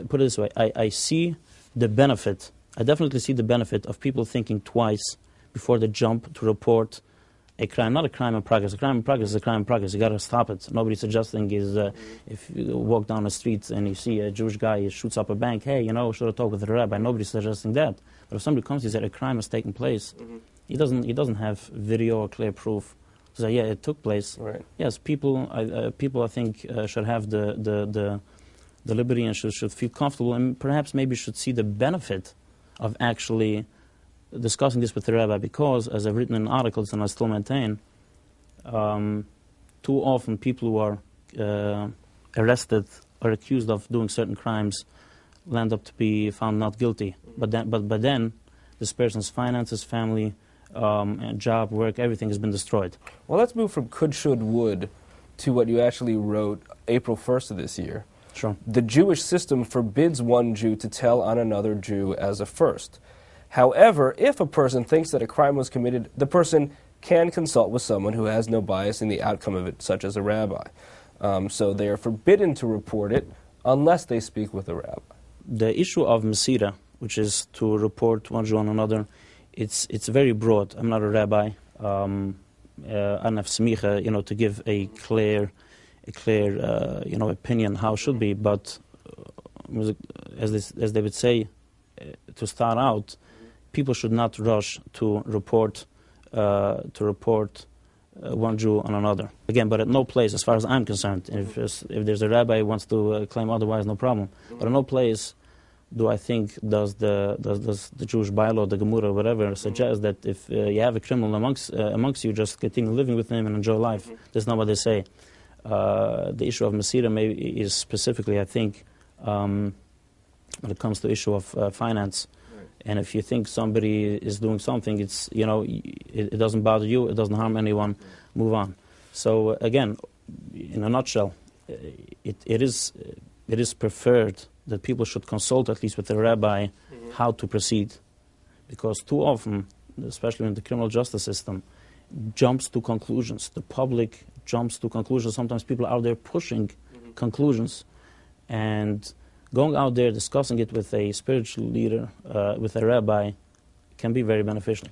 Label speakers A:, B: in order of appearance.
A: put it this way. I see the benefit. I definitely see the benefit of people thinking twice before they jump to report a crime. Not a crime in progress. A crime in progress is a crime in progress. You got to stop it. Nobody's suggesting is if you walk down the street and you see a Jewish guy, he shoots up a bank, hey, should have talked with the rabbi. Nobody's suggesting that. But if somebody comes and says a crime has taken place, he doesn't have video or clear proof. So yeah, it took place.
B: Right.
A: Yes, people I think should have the liberty and should feel comfortable and perhaps maybe should see the benefit of actually discussing this with the rabbi, because as I've written in articles and I still maintain, too often people who are arrested or accused of doing certain crimes land up to be found not guilty. But then this person's finances, family, and job, work, everything has been destroyed.
B: Well, let's move from could, should, would to what you actually wrote April 1st of this year.
A: Sure.
B: The Jewish system forbids one Jew to tell on another Jew as a first. However, if a person thinks that a crime was committed, the person can consult with someone who has no bias in the outcome of it, such as a rabbi. So they are forbidden to report it unless they speak with a rabbi.
A: The issue of Mesira, which is to report one Jew on another, it's very broad. I'm not a rabbi. I don't have smicha, to give a clear opinion how it should be. But as they would say, to start out, people should not rush to report one Jew on another. Again, but at no place, as far as I'm concerned, if there's a rabbi who wants to claim otherwise, no problem. But at no place do I think does the Jewish bylaw, the Gemara, whatever, suggest that if you have a criminal amongst you, just continue living with him and enjoy life. That's not what they say. The issue of Mesira maybe is specifically, I think, when it comes to the issue of finance. And if you think somebody is doing something, it's it doesn't bother you, it doesn't harm anyone, move on. So again, in a nutshell, it is preferred that people should consult at least with the rabbi how to proceed, because too often, especially in the criminal justice system, jumps to conclusions. The public jumps to conclusions. Sometimes people are out there pushing conclusions, and going out there discussing it with a spiritual leader, with a rabbi, can be very beneficial.